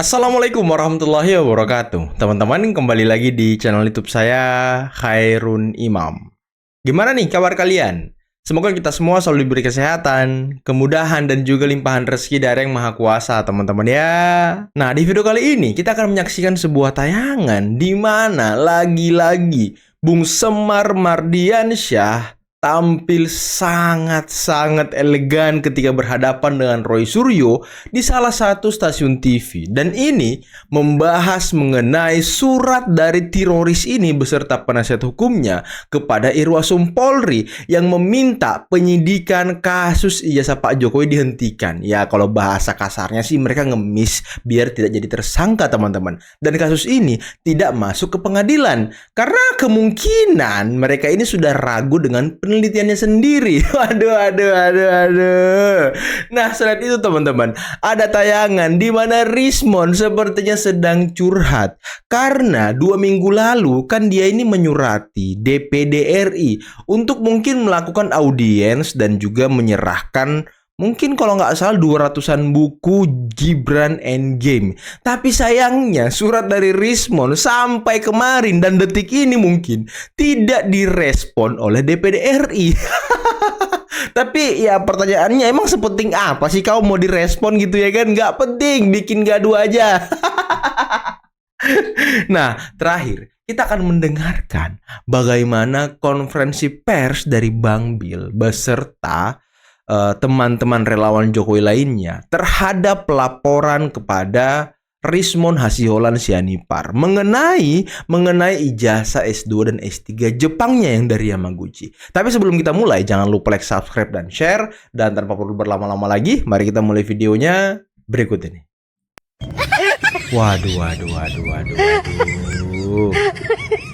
Assalamualaikum warahmatullahi wabarakatuh. Teman-teman, kembali lagi di channel YouTube saya, Khairun Imam. Gimana nih kabar kalian? Semoga kita semua selalu diberi kesehatan, kemudahan, dan juga limpahan rezeki dari Yang Maha Kuasa, teman-teman ya. Nah, di video kali ini kita akan menyaksikan sebuah tayangan di mana lagi-lagi Bung Semar Mardiansyah tampil sangat-sangat elegan ketika berhadapan dengan Roy Suryo di salah satu stasiun TV. Dan ini membahas mengenai surat dari teroris ini beserta penasihat hukumnya kepada Irwasum Polri yang meminta penyidikan kasus ijazah Pak Jokowi dihentikan. Ya, kalau bahasa kasarnya sih mereka ngemis biar tidak jadi tersangka, teman-teman. Dan kasus ini tidak masuk ke pengadilan karena kemungkinan mereka ini sudah ragu dengan penelitiannya sendiri. Waduh. Nah, selain itu teman-teman, ada tayangan di mana Rismon sepertinya sedang curhat karena 2 minggu lalu kan dia ini menyurati DPD RI untuk mungkin melakukan audiens dan juga menyerahkan mungkin kalau nggak salah 200-an buku Gibran Endgame. Tapi sayangnya surat dari Rismon sampai kemarin dan detik ini mungkin tidak direspon oleh DPD RI. Tapi ya pertanyaannya, emang sepenting apa sih kau mau direspon gitu ya kan? Nggak penting, bikin gaduh aja. Nah, terakhir kita akan mendengarkan bagaimana konferensi pers dari Bang Bil beserta teman-teman relawan Jokowi lainnya terhadap laporan kepada Rismon Hasiholan Sianipar mengenai ijazah S2 dan S3 Jepangnya yang dari Yamaguchi. Tapi sebelum kita mulai, jangan lupa like, subscribe, dan share. Dan tanpa perlu berlama-lama lagi, mari kita mulai videonya berikut ini. Waduh.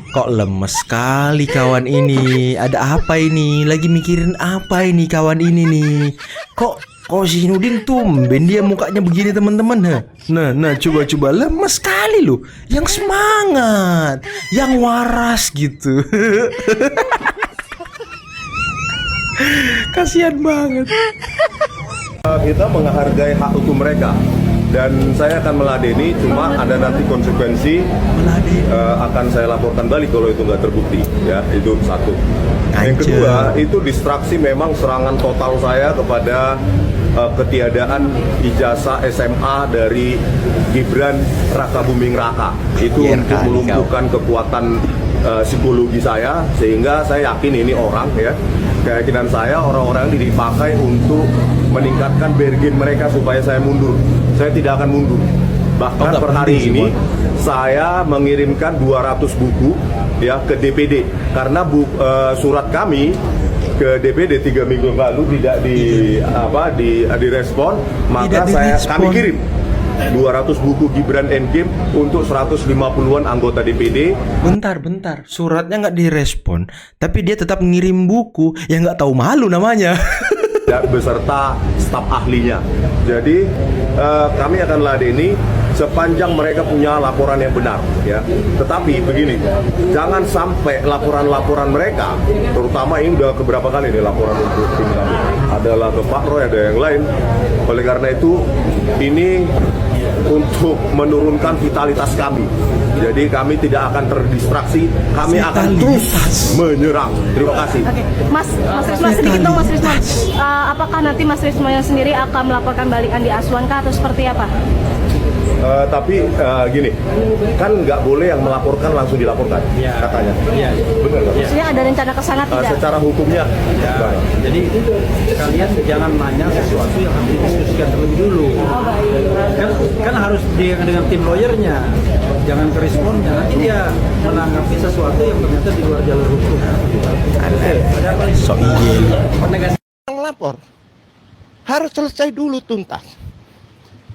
Kok lemes sekali kawan ini? Ada apa ini? Lagi mikirin apa ini kawan ini nih? Kok si Nudin tumben dia mukanya begini teman-teman? Nah, coba lemes sekali loh. Yang semangat, yang waras gitu. Kasihan banget. Kita menghargai hak hukum mereka dan saya akan meladeni, cuma ada nanti konsekuensi akan saya laporkan balik kalau itu nggak terbukti, ya. Itu satu. Yang kedua, itu distraksi, memang serangan total saya kepada ketiadaan ijazah SMA dari Gibran Raka Buming Raka. Itu untuk melumpuhkan kekuatan psikologi saya, sehingga saya yakin ini orang, ya, keyakinan saya orang-orang ini dipakai untuk meningkatkan bergen mereka supaya saya mundur. Saya tidak akan mundur. Bahkan per hari ini saya mengirimkan 200 buku, ya, ke DPD karena surat kami ke DPD 3 minggu lalu tidak direspon, maka kami kirim 200 buku Gibran Endgame untuk 150-an anggota DPD. Bentar, suratnya nggak direspon, tapi dia tetap ngirim buku yang nggak tahu malu namanya. Beserta staf ahlinya. Jadi kami akan ladeni sepanjang mereka punya laporan yang benar, ya. Tetapi begini, jangan sampai laporan-laporan mereka, terutama ini udah keberapa kali nih laporan untuk tim kami, adalah ke Pak Roy, ada yang lain. Oleh karena itu, ini untuk menurunkan vitalitas kami. Jadi kami tidak akan terdistraksi, kami akan terus menyerang. Terima kasih. Oke. Mas Rismon, sedikit dong Mas Rismon. Apakah nanti Mas Rismon sendiri akan melaporkan balik Andi Aswan kah, atau seperti apa? Tapi gini, kan nggak boleh yang melaporkan langsung dilaporkan, katanya. Iya. Benar nggak? Maksudnya ada rencana ke sana tidak? Secara hukumnya. Ya, jadi kalian jangan nanya sesuatu yang harus didiskusikan terlebih dulu. Oh, baik. Kan harus dengan tim lawyernya, jangan ke responnya. Nanti dia menanggapi sesuatu yang ternyata di luar jalur hukum. Ada apa? Penegasan Lapor harus selesai dulu tuntas,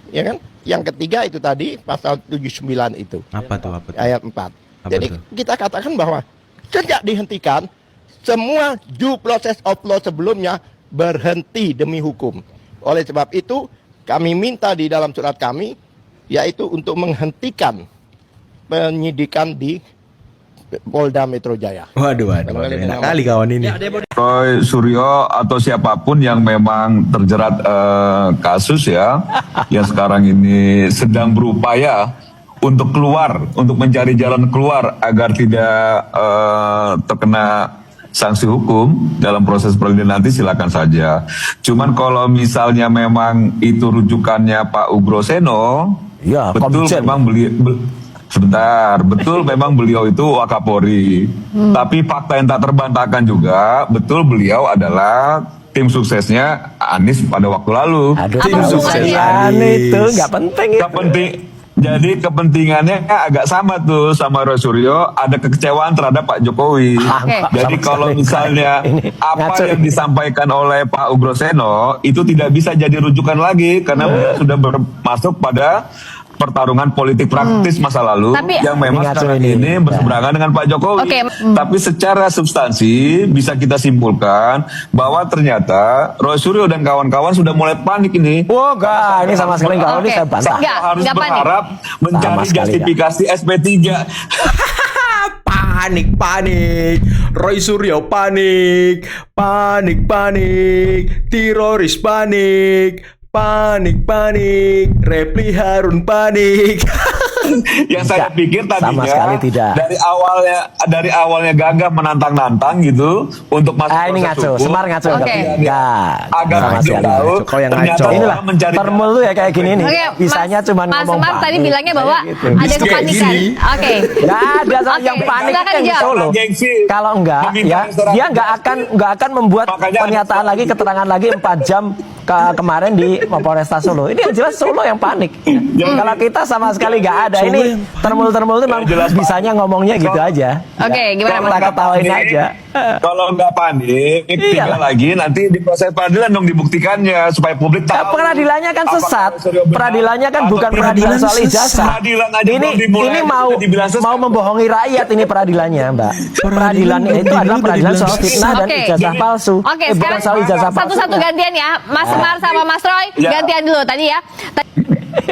ya kan? Yang ketiga itu tadi pasal 79 itu. Apa tuh? Ayat 4. Jadi kita katakan bahwa sejak dihentikan semua due process of law sebelumnya berhenti demi hukum. Oleh sebab itu kami minta di dalam surat kami yaitu untuk menghentikan penyidikan di Polda Metro Jaya. Waduh, enak kali kawan ini. Roy Suryo atau siapapun yang memang terjerat kasus ya, yang sekarang ini sedang berupaya untuk keluar, untuk mencari jalan keluar agar tidak terkena sanksi hukum dalam proses peradilan nanti, silakan saja. Cuman kalau misalnya memang itu rujukannya Pak Ugroseno, Ya, betul Komjen. memang betul memang beliau itu Wakapolri. Tapi fakta yang tak terbantahkan juga, betul beliau adalah tim suksesnya Anies pada waktu lalu. Aduh, Tim nggak sukses usah Anies. itu nggak penting itu. Jadi kepentingannya agak sama tuh sama Roy Suryo, ada kekecewaan terhadap Pak Jokowi. Oke. Jadi Sama kalau sekali. misalnya Ini apa ngaco yang ini. disampaikan oleh Pak Ugroseno itu tidak bisa jadi rujukan lagi karena beliau sudah masuk pada pertarungan politik praktis masa lalu Tapi- yang memang Ini ngaco sekarang ini. ini berseberangan dengan Pak Jokowi. Oke. Tapi secara substansi bisa kita simpulkan bahwa ternyata Roy Suryo dan kawan-kawan sudah mulai panik ini. Oh enggak, ini sama sekali enggak. Ini Oke. saya bantah. Enggak, Harus panik. berharap mencari Sama sekali justifikasi SP3. Panik. Roy Suryo panik. Teroris panik. Repli Harun panik. Yang saya Tidak, pikir sama tadinya sekali tidak. dari awalnya gagah menantang-nantang gitu untuk masuk Ah, ini proses ngaco, hukum. Semar ngaco. Oke. Enggak. Agak Sama belum sekali. tahu. Kau yang ternyata ngaco. Inilah orang mencari termul lu ya kayak gini nih. Oke, Bisanya Mas- cuma Mas ngomong Semar tadi panik. bilangnya bahwa Gitu. ada Kayak kepanikan. gini. Oke. Nggak ada Oke, yang panik silakan kan di dijawab. Solo. Gengsi. Kalau enggak Meminta ya restoran dia nggak akan membuat Makanya pernyataan ada- lagi, keterangan lagi 4 jam kemarin di Mapolresta Solo. Ini yang jelas Solo yang panik. Kalau kita sama sekali nggak ada. Solo Ini yang panik. termul-termul itu memang Yang jelas bisanya ngomongnya gitu aja. Oke, gimana, Kita Mas? ketawain aja. Kalau nggak panik, tinggal Iyalah. lagi nanti di proses peradilan dong dibuktikannya supaya publik Nah, tahu. peradilannya kan apakah sesat. Roy Suryo benar Peradilannya kan atau bukan tidak. peradilan soal sesat. ijazah. Peradilan aja Ini belum dimulai, mau sudah dibilang sesat. mau membohongi rakyat ini peradilannya, Mbak. Peradilan belum itu adalah dimulai, peradilan udah soal dibilang fitnah dan Oke. ijazah palsu. Oke, Bukan sekarang soal ijazah palsu. satu-satu gantian ya. Mas Semar sama Mas Roy, Ya. gantian dulu tadi ya.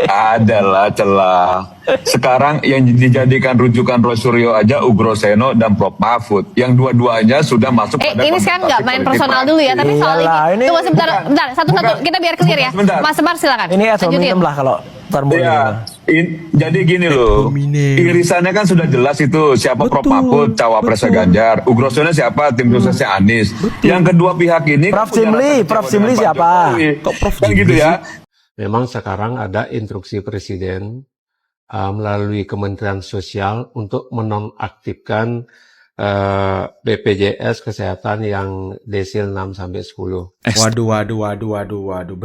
Adalah celah. Sekarang yang dijadikan rujukan Roy Suryo aja Ugroseno dan Prof Mahfud. Yang dua-duanya sudah masuk pada Ini sekarang nggak main kontestasi personal politik dulu ya, tapi soal Iyalah, ini. ini Tunggu sebentar, bukan. bentar, satu-satu Bukan. kita biar clear ya. Sebentar. Mas Semar silakan. Ini ad Lanjutin. hominem lah kalau termul Ya, jadi gini loh, Hominem. irisannya kan sudah jelas itu siapa Prof Betul, Mahfud, cawapresnya betul. Ganjar, Ugroseno siapa, tim suksesnya Anies. Yang kedua pihak ini Prof. kan punya Zimli, rasa Prof. kecewa Zimli dengan Pak siapa? Jokowi. Kok Prof. Kan Zimli gitu ya. Memang sekarang ada instruksi Presiden melalui Kementerian Sosial untuk menonaktifkan BPJS Kesehatan yang desil 6 sampai 10. Waduh.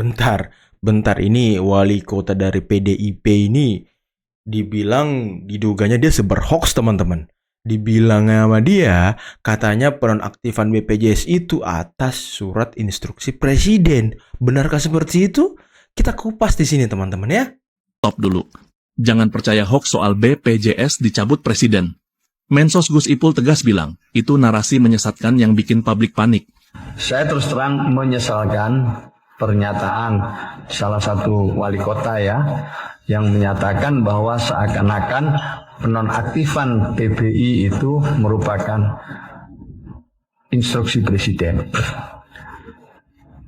Bentar. Ini wali kota dari PDIP ini dibilang diduganya dia sebar hoax, teman-teman. Dibilang sama dia, katanya penonaktifan BPJS itu atas surat instruksi presiden. Benarkah seperti itu? Kita kupas di sini, teman-teman ya. Stop dulu. Jangan percaya hoax soal BPJS dicabut presiden. Mensos Gus Ipul tegas bilang, itu narasi menyesatkan yang bikin publik panik. Saya terus terang menyesalkan pernyataan salah satu wali kota ya, yang menyatakan bahwa seakan-akan penonaktifan PBI itu merupakan instruksi presiden.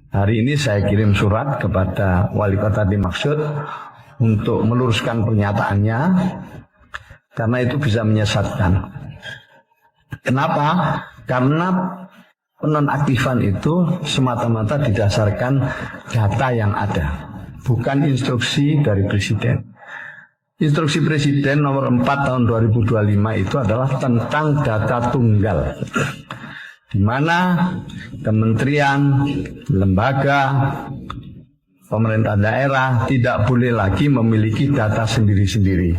Hari ini saya kirim surat kepada wali kota dimaksud untuk meluruskan pernyataannya, karena itu bisa menyesatkan. Kenapa? Karena penonaktifan itu semata-mata didasarkan data yang ada, bukan instruksi dari presiden. Instruksi presiden nomor 4 tahun 2025 itu adalah tentang data tunggal, di mana kementerian, lembaga, pemerintah daerah tidak boleh lagi memiliki data sendiri-sendiri.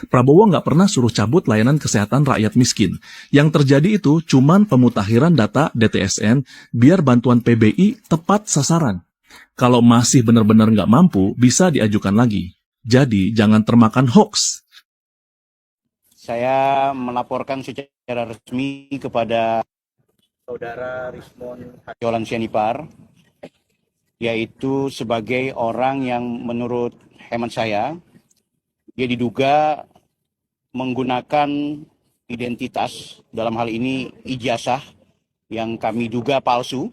Prabowo nggak pernah suruh cabut layanan kesehatan rakyat miskin. Yang terjadi itu cuman pemutakhiran data DTSN biar bantuan PBI tepat sasaran. Kalau masih benar-benar nggak mampu, bisa diajukan lagi. Jadi jangan termakan hoax. Saya melaporkan secara resmi kepada Saudara Rismon Jolan Sianipar, yaitu sebagai orang yang menurut hemat saya, dia diduga menggunakan identitas, dalam hal ini ijazah yang kami duga palsu.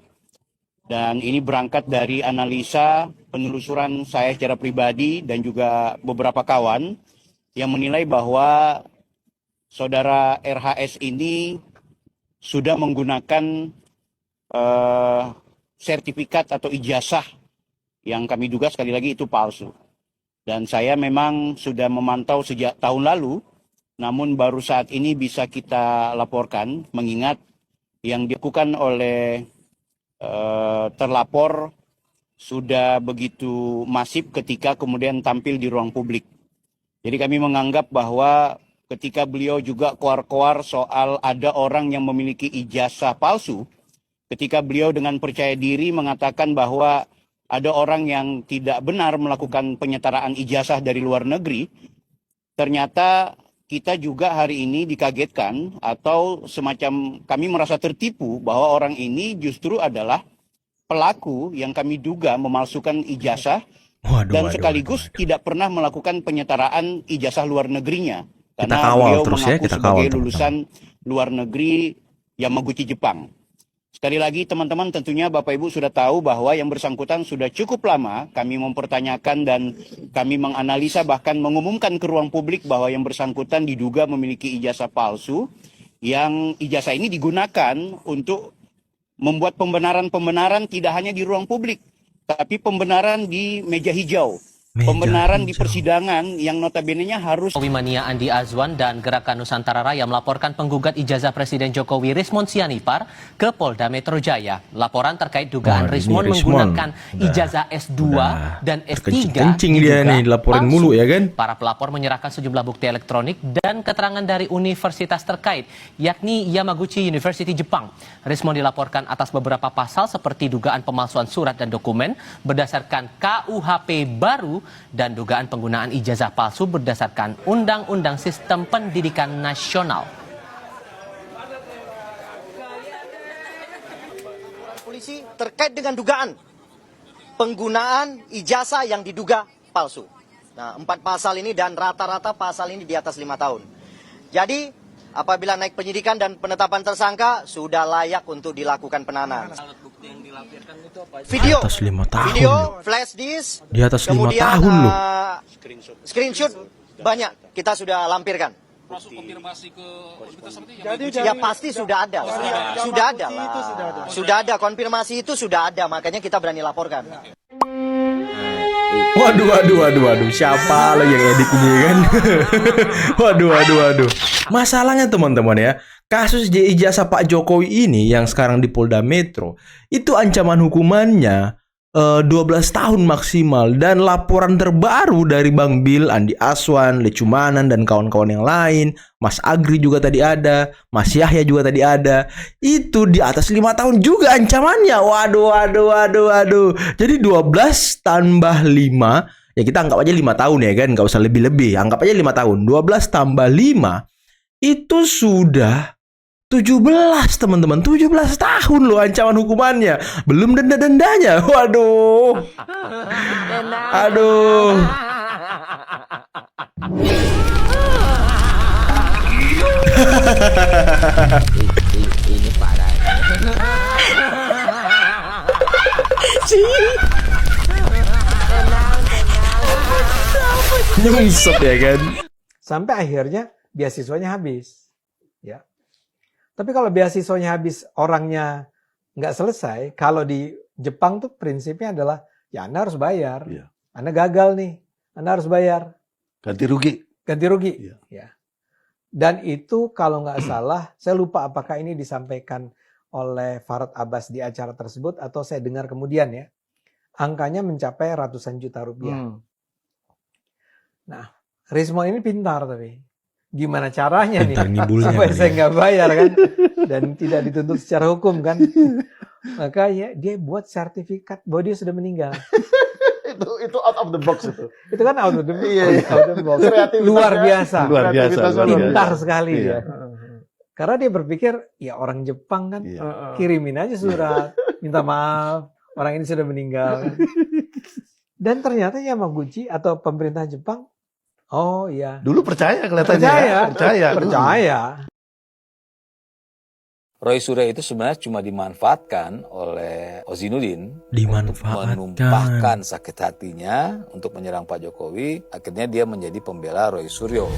Dan ini berangkat dari analisa penelusuran saya secara pribadi dan juga beberapa kawan yang menilai bahwa saudara RHS ini sudah menggunakan sertifikat atau ijazah yang kami duga sekali lagi itu palsu. Dan saya memang sudah memantau sejak tahun lalu, namun baru saat ini bisa kita laporkan mengingat yang dilakukan oleh terlapor sudah begitu masif ketika kemudian tampil di ruang publik. Jadi kami menganggap bahwa ketika beliau juga koar-koar soal ada orang yang memiliki ijazah palsu, ketika beliau dengan percaya diri mengatakan bahwa ada orang yang tidak benar melakukan penyetaraan ijazah dari luar negeri, ternyata kita juga hari ini dikagetkan atau semacam kami merasa tertipu bahwa orang ini justru adalah pelaku yang kami duga memalsukan ijazah dan sekaligus tidak pernah melakukan penyetaraan ijazah luar negerinya. Karena beliau mengaku sebagai lulusan luar negeri Yamaguchi, Jepang. Sekali lagi teman-teman, tentunya Bapak Ibu sudah tahu bahwa yang bersangkutan sudah cukup lama kami mempertanyakan dan kami menganalisa bahkan mengumumkan ke ruang publik bahwa yang bersangkutan diduga memiliki ijazah palsu yang ijazah ini digunakan untuk membuat pembenaran-pembenaran tidak hanya di ruang publik tapi pembenaran di meja hijau. Pembenaran di persidangan yang notabene-nya harus... Wimania Andi Azwan dan Gerakan Nusantara Raya melaporkan penggugat ijazah Presiden Jokowi Rismon Sianipar ke Polda Metro Jaya. Laporan terkait dugaan Rismon menggunakan ijazah S2 dan S3 kencing dia nih, laporin mulu ya kan. Para pelapor menyerahkan sejumlah bukti elektronik dan keterangan dari universitas terkait, yakni Yamaguchi University Jepang. Rismon dilaporkan atas beberapa pasal seperti dugaan pemalsuan surat dan dokumen berdasarkan KUHP baru dan dugaan penggunaan ijazah palsu berdasarkan Undang-Undang Sistem Pendidikan Nasional. Polisi terkait dengan dugaan penggunaan ijazah yang diduga palsu. Nah, 4 pasal ini dan rata-rata pasal ini di atas 5 tahun. Jadi, apabila naik penyidikan dan penetapan tersangka, sudah layak untuk dilakukan penahanan. Video, atas 5 tahun. Video, flash disk, di atas 5 kemudian, tahun loh. Screenshot banyak kita sudah lampirkan. Konfirmasi ke Ya pasti sudah ada. Sudah ada lah. Sudah ada konfirmasi itu sudah ada, makanya kita berani laporkan. Waduh, siapa lo yang edit ini kan? Waduh. Masalahnya teman-teman ya, kasus ijazah Pak Jokowi ini yang sekarang di Polda Metro, itu ancaman hukumannya 12 tahun maksimal. Dan laporan terbaru dari Bang Bil, Andi Azwan, Lecumanan, dan kawan-kawan yang lain, Mas Agri juga tadi ada, Mas Yahya juga tadi ada, itu di atas 5 tahun juga ancamannya. Waduh. Jadi 12 tambah 5, ya kita anggap aja 5 tahun ya kan, nggak usah lebih-lebih, anggap aja 5 tahun. 12 tambah 5 itu sudah 17 teman-teman, 17 tahun loh ancaman hukumannya. Belum denda-dendanya. Waduh. Aduh. Ini parah. Nyungsep ya kan. Sampai akhirnya beasiswanya habis. Ya. Tapi kalau beasiswanya habis, orangnya nggak selesai, kalau di Jepang tuh prinsipnya adalah, ya Anda harus bayar. Iya. Anda gagal nih, Anda harus bayar. Ganti rugi. Ganti rugi. Iya. Ya. Dan itu kalau nggak salah, saya lupa apakah ini disampaikan oleh Farhad Abbas di acara tersebut, atau saya dengar kemudian ya, angkanya mencapai ratusan juta rupiah. Nah, Rismon ini pintar tapi. Gimana caranya nih supaya saya nggak bayar kan, dan tidak dituntut secara hukum kan. Makanya dia buat sertifikat bahwa dia sudah meninggal. itu out of the box itu. Itu kan out of the box. Out of the box. Luar biasa. Pintar sekali iya. dia. Karena dia berpikir ya orang Jepang kan, kirimin aja surat minta maaf, orang ini sudah meninggal. Dan ternyata Yamaguchi atau pemerintah Jepang, oh iya. Dulu percaya kelihatannya. Percaya. Roy Suryo itu sebenarnya cuma dimanfaatkan oleh Ozinuddin untuk Dimanfaatkan. menumpahkan sakit hatinya untuk menyerang Pak Jokowi. Akhirnya dia menjadi pembela Roy Suryo.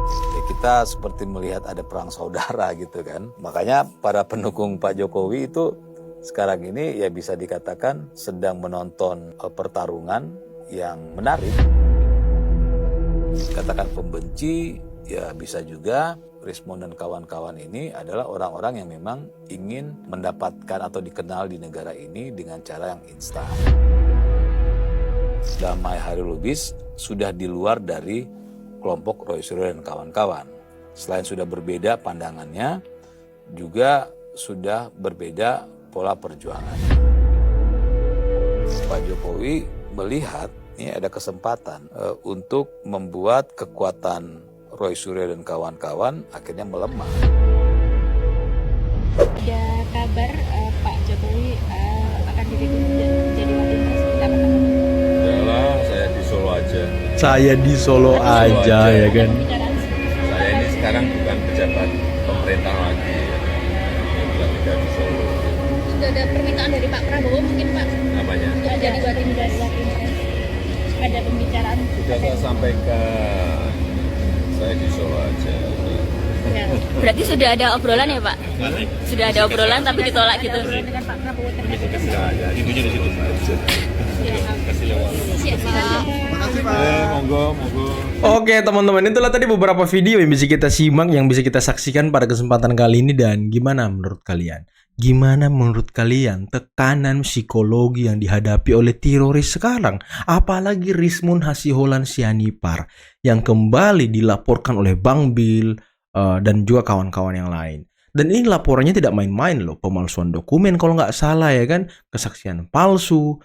Ya, kita seperti melihat ada perang saudara gitu kan. Makanya para pendukung Pak Jokowi itu sekarang ini ya bisa dikatakan sedang menonton pertarungan yang menarik. Katakan pembenci, ya bisa juga Rismond dan kawan-kawan ini adalah orang-orang yang memang ingin mendapatkan atau dikenal di negara ini dengan cara yang instan. Damai Hairul Lubis sudah di luar dari kelompok Roy Suryo dan kawan-kawan. Selain sudah berbeda pandangannya, juga sudah berbeda pola perjuangan. Pak Jokowi melihat ini ada kesempatan untuk membuat kekuatan Roy Suryo dan kawan-kawan akhirnya melemah. Ada kabar Pak Jokowi akan jadi wakil presiden. Yalah, saya di Solo aja. Saya di Solo aja ya kan. Saya ini sekarang bukan pejabat pemerintah lagi. Bukan tidak di Solo. Sudah ada permintaan dari Pak Prabowo mungkin Pak? Namanya? Untuk jadi wakil presiden. Ada pembicaraan. Sudah saya sampaikan. Saya di Solo aja. Ya. Berarti sudah ada obrolan ya Pak? Sudah ada obrolan tapi ditolak gitu. Dengan Pak Prabowo terkait. Ibunya di situ. Monggo. Oke teman-teman, itulah tadi beberapa video yang bisa kita simak, yang bisa kita saksikan pada kesempatan kali ini. Dan gimana menurut kalian? Gimana menurut kalian tekanan psikologi yang dihadapi oleh teroris sekarang? Apalagi Rismond Hasiholan Sianipar yang kembali dilaporkan oleh Bang Bil dan juga kawan-kawan yang lain. Dan ini laporannya tidak main-main loh, pemalsuan dokumen kalau nggak salah ya kan, kesaksian palsu,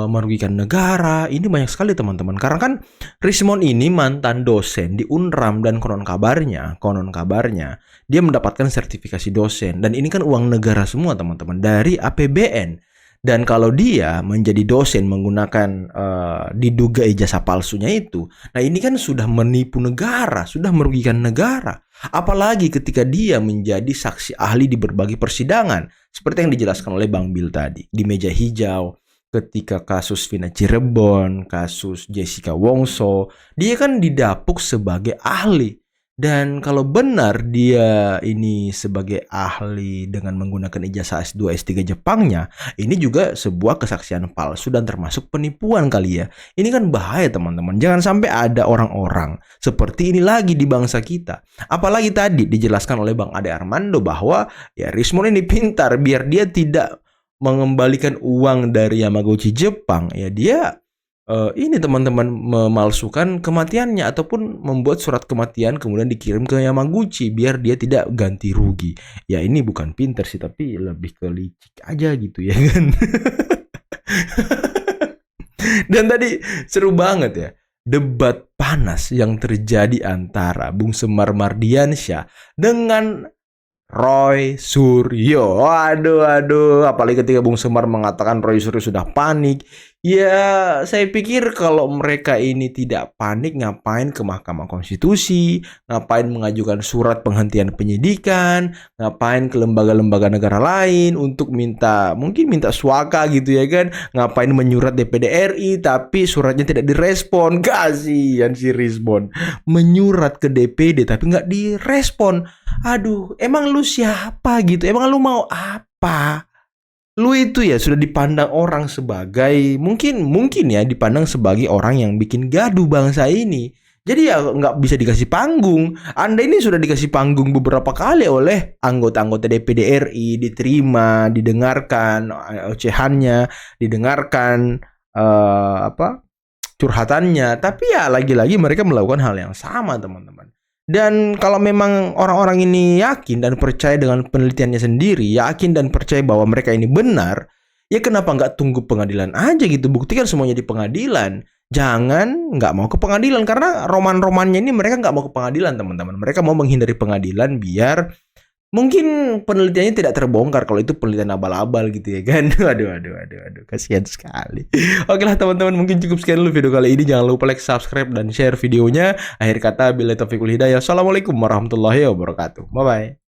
merugikan negara. Ini banyak sekali teman-teman. Karena kan Rismond ini mantan dosen di Unram dan konon kabarnya dia mendapatkan sertifikasi dosen. Dan ini kan uang negara semua teman-teman, dari APBN. Dan kalau dia menjadi dosen menggunakan diduga ijazah palsunya itu, nah ini kan sudah menipu negara, sudah merugikan negara. Apalagi ketika dia menjadi saksi ahli di berbagai persidangan, seperti yang dijelaskan oleh Bang Bil tadi di meja hijau. Ketika kasus Vina Cirebon, kasus Jessica Wongso, dia kan didapuk sebagai ahli. Dan kalau benar dia ini sebagai ahli dengan menggunakan ijazah S2, S3 Jepangnya, ini juga sebuah kesaksian palsu dan termasuk penipuan kali ya. Ini kan bahaya teman-teman. Jangan sampai ada orang-orang seperti ini lagi di bangsa kita. Apalagi tadi dijelaskan oleh Bang Ade Armando bahwa ya Rismond ini pintar, biar dia tidak mengembalikan uang dari Yamaguchi Jepang, ya dia ini teman-teman memalsukan kematiannya ataupun membuat surat kematian kemudian dikirim ke Yamaguchi biar dia tidak ganti rugi. Ya ini bukan pinter sih, tapi lebih ke licik aja gitu ya kan. Dan tadi seru banget ya, debat panas yang terjadi antara Bung Semar Mardiansyah dengan Roy Suryo. Aduh, apalagi ketika Bung Semar mengatakan Roy Suryo sudah panik. Ya, saya pikir kalau mereka ini tidak panik, ngapain ke Mahkamah Konstitusi, ngapain mengajukan surat penghentian penyidikan, ngapain ke lembaga-lembaga negara lain untuk mungkin minta suaka gitu ya kan, ngapain menyurat DPD RI tapi suratnya tidak direspon. Kasihan si Rismond, menyurat ke DPD tapi nggak direspon. Aduh, emang lu siapa gitu? Emang lu mau apa? Lu itu ya sudah dipandang orang sebagai mungkin ya dipandang sebagai orang yang bikin gaduh bangsa ini. Jadi ya nggak bisa dikasih panggung. Anda ini sudah dikasih panggung beberapa kali oleh anggota-anggota DPD RI, diterima, didengarkan ocehannya, didengarkan curhatannya. Tapi ya lagi-lagi mereka melakukan hal yang sama teman-teman. Dan kalau memang orang-orang ini yakin dan percaya dengan penelitiannya sendiri, yakin dan percaya bahwa mereka ini benar, ya kenapa nggak tunggu pengadilan aja gitu, buktikan semuanya di pengadilan. Jangan nggak mau ke pengadilan, karena roman-romannya ini mereka nggak mau ke pengadilan teman-teman. Mereka mau menghindari pengadilan biar mungkin penelitiannya tidak terbongkar kalau itu penelitian abal-abal gitu ya kan. Aduh, kasihan sekali. Oke lah teman-teman, mungkin cukup sekian dulu video kali ini. Jangan lupa like, subscribe, dan share videonya. Akhir kata, billahi taufiq wal hidayah. Assalamualaikum warahmatullahi wabarakatuh. Bye-bye.